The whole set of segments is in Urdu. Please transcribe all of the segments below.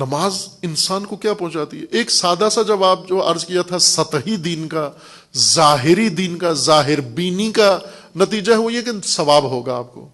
نماز انسان کو کیا پہنچاتی ہے؟ ایک سادہ سا جواب جو عرض کیا تھا سطحی دین کا، ظاہری دین کا، ظاہر بینی کا نتیجہ ہے وہ یہ کہ ثواب ہوگا، آپ کو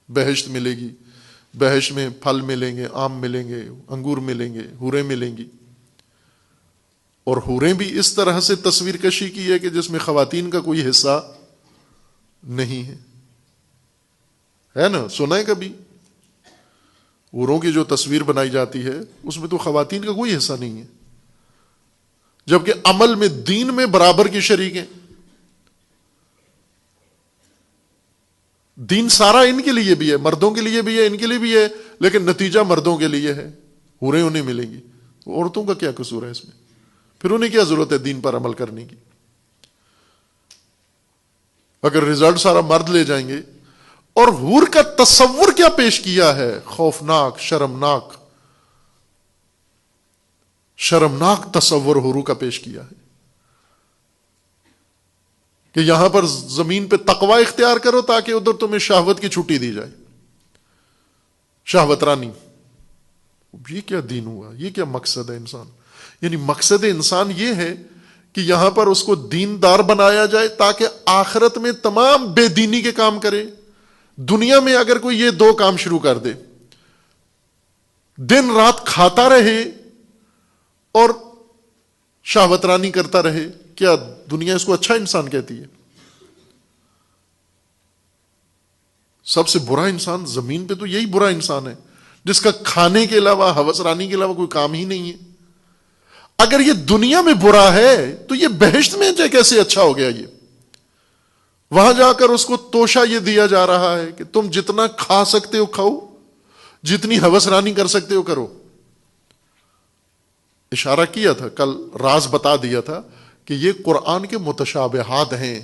بہشت ملے گی، بہشت میں پھل ملیں گے، آم ملیں گے، انگور ملیں گے، حوریں ملیں گی. اور حوریں بھی اس طرح سے تصویر کشی کی ہے کہ جس میں خواتین کا کوئی حصہ نہیں ہے نا؟ سنا ہے کبھی حوروں کی جو تصویر بنائی جاتی ہے اس میں تو خواتین کا کوئی حصہ نہیں ہے، جبکہ عمل میں دین میں برابر کی شریک ہیں. دین سارا ان کے لیے بھی ہے، مردوں کے لیے بھی ہے، ان کے لیے بھی ہے، لیکن نتیجہ مردوں کے لیے ہے، حوریں انہیں ملیں گی. عورتوں کا کیا قصور ہے اس میں؟ پھر انہیں کیا ضرورت ہے دین پر عمل کرنے کی؟ اگر رزلٹ سارا مرد لے جائیں گے. اور حور کا تصور کیا پیش کیا ہے، خوفناک، شرمناک تصور حوروں کا پیش کیا ہے کہ یہاں پر زمین پہ تقوی اختیار کرو تاکہ ادھر تمہیں شہوت کی چھٹی دی جائے، شہوت رانی. یہ کیا دین ہوا؟ یہ کیا مقصد ہے انسان؟ یعنی مقصد انسان یہ ہے کہ یہاں پر اس کو دیندار بنایا جائے تاکہ آخرت میں تمام بے دینی کے کام کرے. دنیا میں اگر کوئی یہ دو کام شروع کر دے، دن رات کھاتا رہے اور شہوت رانی کرتا رہے، کیا دنیا اس کو اچھا انسان کہتی ہے؟ سب سے برا انسان زمین پہ تو یہی برا انسان ہے جس کا کھانے کے علاوہ، ہوس رانی کے علاوہ کوئی کام ہی نہیں ہے. اگر یہ دنیا میں برا ہے تو یہ بہشت میں کیسے اچھا ہو گیا؟ یہ وہاں جا کر اس کو توشہ یہ دیا جا رہا ہے کہ تم جتنا کھا سکتے ہو کھاؤ، جتنی ہوس رانی کر سکتے ہو کرو. اشارہ کیا تھا کل، راز بتا دیا تھا کہ یہ قرآن کے متشابہات ہیں.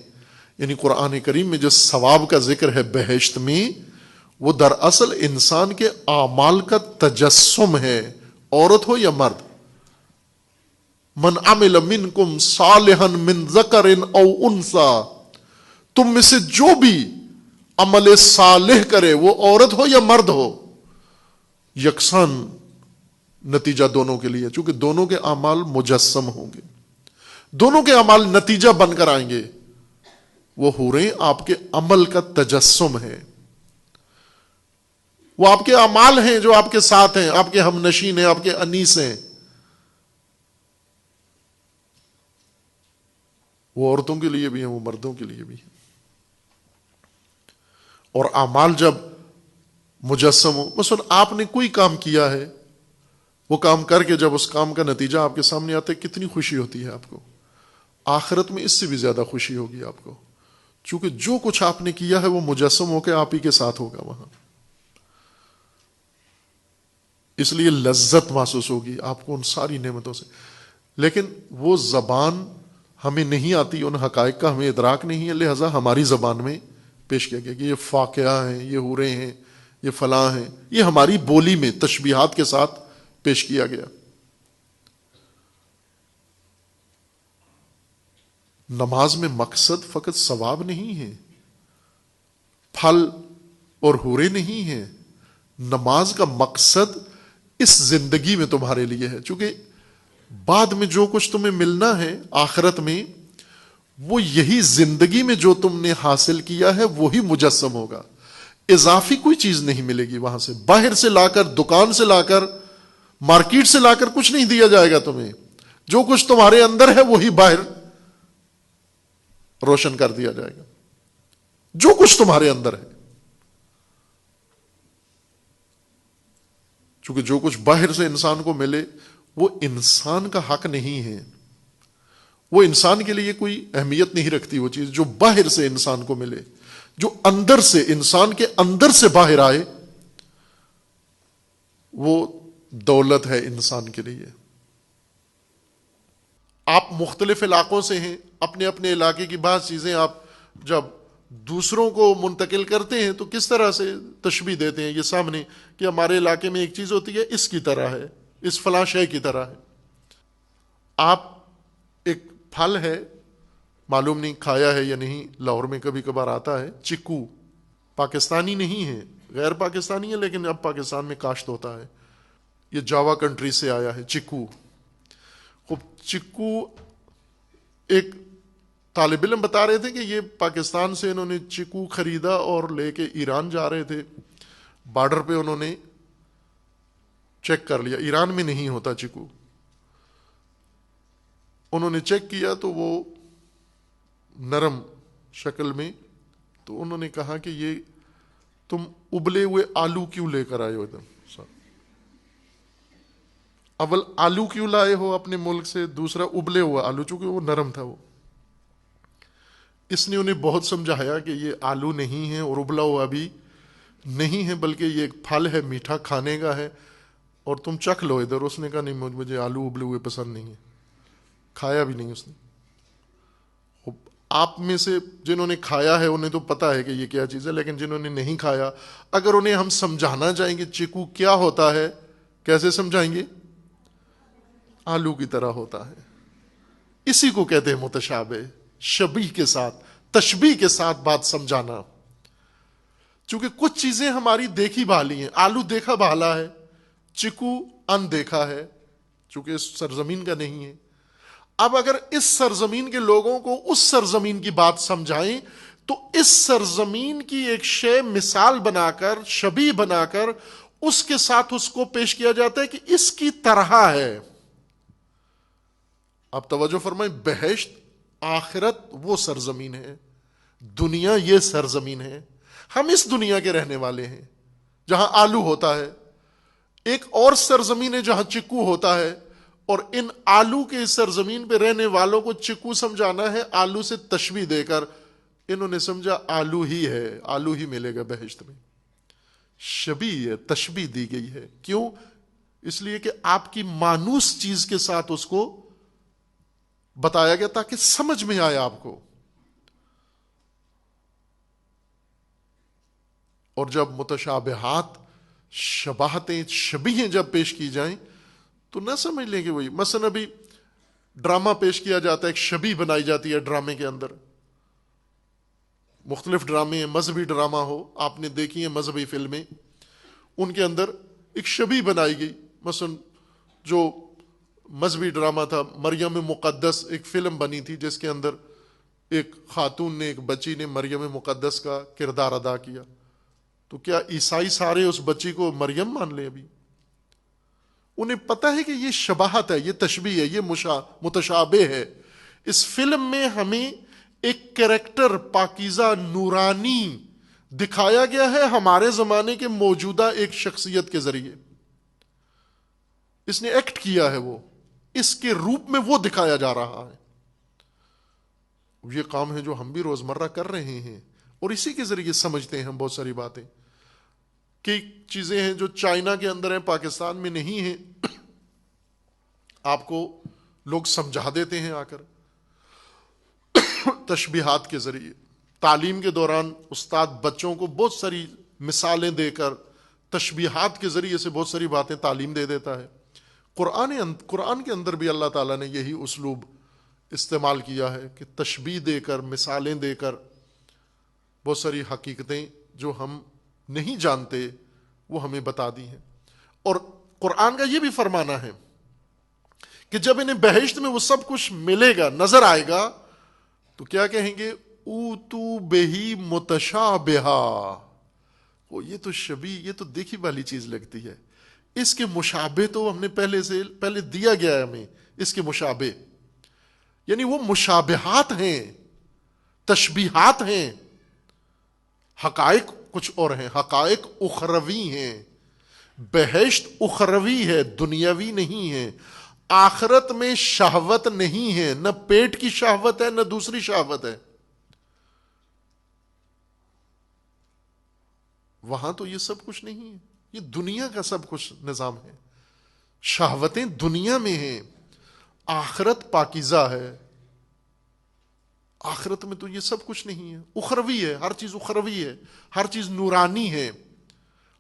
یعنی قرآن کریم میں جو ثواب کا ذکر ہے بہشت میں، وہ دراصل انسان کے اعمال کا تجسم ہے، عورت ہو یا مرد. من عمل منکم صالحا من ذکر او انثی، تم میں سے جو بھی عمل صالح کرے وہ عورت ہو یا مرد ہو، یکساں نتیجہ دونوں کے لیے، چونکہ دونوں کے اعمال مجسم ہوں گے، دونوں کے اعمال نتیجہ بن کر آئیں گے. وہ حوریں آپ کے عمل کا تجسم ہے، وہ آپ کے اعمال ہیں جو آپ کے ساتھ ہیں، آپ کے ہم نشین ہیں، آپ کے انیس ہیں. وہ عورتوں کے لیے بھی ہیں، وہ مردوں کے لیے بھی ہیں. اور اعمال جب مجسم ہو، مثلا آپ نے کوئی کام کیا ہے، وہ کام کر کے جب اس کام کا نتیجہ آپ کے سامنے آتا ہے کتنی خوشی ہوتی ہے آپ کو. آخرت میں اس سے بھی زیادہ خوشی ہوگی آپ کو، چونکہ جو کچھ آپ نے کیا ہے وہ مجسم ہو کے آپ ہی کے ساتھ ہوگا وہاں. اس لیے لذت محسوس ہوگی آپ کو ان ساری نعمتوں سے. لیکن وہ زبان ہمیں نہیں آتی، ان حقائق کا ہمیں ادراک نہیں ہے، لہذا ہماری زبان میں پیش کیا گیا کہ یہ فاقعہ ہیں، یہ حوریں ہیں، یہ فلاں ہیں. یہ ہماری بولی میں تشبیہات کے ساتھ پیش کیا گیا. نماز میں مقصد فقط ثواب نہیں ہے، پھل اور حوریں نہیں ہیں. نماز کا مقصد اس زندگی میں تمہارے لیے ہے، چونکہ بعد میں جو کچھ تمہیں ملنا ہے آخرت میں، وہ یہی زندگی میں جو تم نے حاصل کیا ہے وہی مجسم ہوگا. اضافی کوئی چیز نہیں ملے گی وہاں سے، باہر سے لا کر، دکان سے لا کر، مارکیٹ سے لا کر کچھ نہیں دیا جائے گا تمہیں. جو کچھ تمہارے اندر ہے وہی باہر روشن کر دیا جائے گا، جو کچھ تمہارے اندر ہے. چونکہ جو کچھ باہر سے انسان کو ملے وہ انسان کا حق نہیں ہے، وہ انسان کے لیے کوئی اہمیت نہیں رکھتی. وہ چیز جو باہر سے انسان کو ملے، جو اندر سے، انسان کے اندر سے باہر آئے، وہ دولت ہے انسان کے لیے. آپ مختلف علاقوں سے ہیں، اپنے اپنے علاقے کی بعض چیزیں آپ جب دوسروں کو منتقل کرتے ہیں تو کس طرح سے تشبیہ دیتے ہیں یہ سامنے کہ ہمارے علاقے میں ایک چیز ہوتی ہے اس کی طرح ہے، اس فلاں شے کی طرح ہے. آپ ایک پھل ہے، معلوم نہیں کھایا ہے یا نہیں، لاہور میں کبھی کبھار آتا ہے چکو، پاکستانی نہیں ہے، غیر پاکستانی ہے لیکن اب پاکستان میں کاشت ہوتا ہے. یہ جاوا کنٹری سے آیا ہے چیکو. خوب چیکو ایک طالب علم بتا رہے تھے کہ یہ پاکستان سے انہوں نے چیکو خریدا اور لے کے ایران جا رہے تھے. بارڈر پہ انہوں نے چیک کر لیا, ایران میں نہیں ہوتا چیکو. انہوں نے چیک کیا تو وہ نرم شکل میں, تو انہوں نے کہا کہ یہ تم ابلے ہوئے آلو کیوں لے کر آئے ہو ادھر؟ اول آلو کیوں لائے ہو اپنے ملک سے, دوسرا ابلے ہوا آلو, چونکہ وہ نرم تھا وہ. اس نے انہیں بہت سمجھایا کہ یہ آلو نہیں ہے اور ابلا ہوا بھی نہیں ہے, بلکہ یہ ایک پھل ہے, میٹھا کھانے کا ہے, اور تم چکھ لو ادھر. اس نے کہا نہیں, مجھے آلو ابلے ہوئے پسند نہیں ہے, کھایا بھی نہیں اس نے. آپ میں سے جنہوں نے کھایا ہے انہیں تو پتا ہے کہ یہ کیا چیز ہے, لیکن جنہوں نے نہیں کھایا, اگر انہیں ہم سمجھانا چاہیں گے چیکو کیا ہوتا ہے, کیسے سمجھائیں گے؟ آلو کی طرح ہوتا ہے. اسی کو کہتے ہیں متشابہ, شبیہ کے ساتھ, تشبیہ کے ساتھ بات سمجھانا. چونکہ کچھ چیزیں ہماری دیکھی بھالی ہیں. آلو دیکھا بھالا ہے, چیکو ان دیکھا ہے, چونکہ اس سرزمین کا نہیں ہے. اب اگر اس سرزمین کے لوگوں کو اس سرزمین کی بات سمجھائیں تو اس سرزمین کی ایک شے مثال بنا کر, شبیہ بنا کر, اس کے ساتھ اس کو پیش کیا جاتا ہے کہ اس کی طرح ہے. اب توجہ فرمائیں, بہشت آخرت وہ سرزمین ہے, دنیا یہ سرزمین ہے. ہم اس دنیا کے رہنے والے ہیں جہاں آلو ہوتا ہے. ایک اور سرزمین ہے جہاں چیکو ہوتا ہے, اور ان آلو کے سرزمین پہ رہنے والوں کو چیکو سمجھانا ہے آلو سے تشبیہ دے کر. انہوں نے سمجھا آلو ہی ہے, آلو ہی ملے گا بہشت میں. شبیہ ہے, تشبیہ دی گئی ہے. کیوں؟ اس لیے کہ آپ کی مانوس چیز کے ساتھ اس کو بتایا گیا تاکہ سمجھ میں آئے آپ کو. اور جب متشابہات, شباہتیں, شبیہیں جب پیش کی جائیں تو نہ سمجھ لیں کہ وہی. مثلا ابھی ڈرامہ پیش کیا جاتا ہے, ایک شبیہ بنائی جاتی ہے ڈرامے کے اندر. مختلف ڈرامے ہیں, مذہبی ڈرامہ ہو, آپ نے دیکھی ہیں مذہبی فلمیں, ان کے اندر ایک شبیہ بنائی گئی. مثلا جو مذہبی ڈرامہ تھا مریم مقدس, ایک فلم بنی تھی جس کے اندر ایک خاتون نے, ایک بچی نے مریم مقدس کا کردار ادا کیا. تو کیا عیسائی سارے اس بچی کو مریم مان لیں؟ ابھی انہیں پتا ہے کہ یہ شباہت ہے, یہ تشبیہ ہے, یہ متشابہ ہے. اس فلم میں ہمیں ایک کریکٹر پاکیزہ نورانی دکھایا گیا ہے ہمارے زمانے کے موجودہ ایک شخصیت کے ذریعے. اس نے ایکٹ کیا ہے, وہ اس کے روپ میں وہ دکھایا جا رہا ہے. یہ کام ہے جو ہم بھی روزمرہ کر رہے ہیں, اور اسی کے ذریعے سمجھتے ہیں ہم بہت ساری باتیں. کئی چیزیں ہیں جو چائنا کے اندر ہیں, پاکستان میں نہیں ہیں, آپ کو لوگ سمجھا دیتے ہیں آ کر تشبیہات کے ذریعے. تعلیم کے دوران استاد بچوں کو بہت ساری مثالیں دے کر تشبیہات کے ذریعے سے بہت ساری باتیں تعلیم دے دیتا ہے. قرآن کے اندر بھی اللہ تعالیٰ نے یہی اسلوب استعمال کیا ہے کہ تشبیہ دے کر, مثالیں دے کر بہت ساری حقیقتیں جو ہم نہیں جانتے وہ ہمیں بتا دی ہیں. اور قرآن کا یہ بھی فرمانا ہے کہ جب انہیں بہشت میں وہ سب کچھ ملے گا, نظر آئے گا, تو کیا کہیں گے؟ اوتو بہی متشابہا. یہ تو شبیہ, یہ تو دیکھی والی چیز لگتی ہے, اس کے مشابہ تو ہم نے پہلے دیا گیا ہے ہمیں. اس کے مشابہ یعنی وہ مشابہات ہیں, تشبیہات ہیں. حقائق کچھ اور ہیں, حقائق اخروی ہیں. بہشت اخروی ہے, دنیاوی نہیں ہے. آخرت میں شہوت نہیں ہے, نہ پیٹ کی شہوت ہے نہ دوسری شہوت ہے. وہاں تو یہ سب کچھ نہیں ہے, یہ دنیا کا سب کچھ نظام ہے. شہوتیں دنیا میں ہیں, آخرت پاکیزہ ہے. آخرت میں تو یہ سب کچھ نہیں ہے, اخروی ہے, ہر چیز اخروی ہے, ہر چیز نورانی ہے,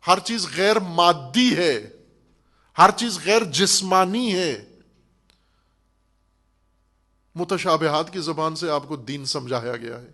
ہر چیز غیر مادی ہے, ہر چیز غیر جسمانی ہے. متشابہات کی زبان سے آپ کو دین سمجھایا گیا ہے.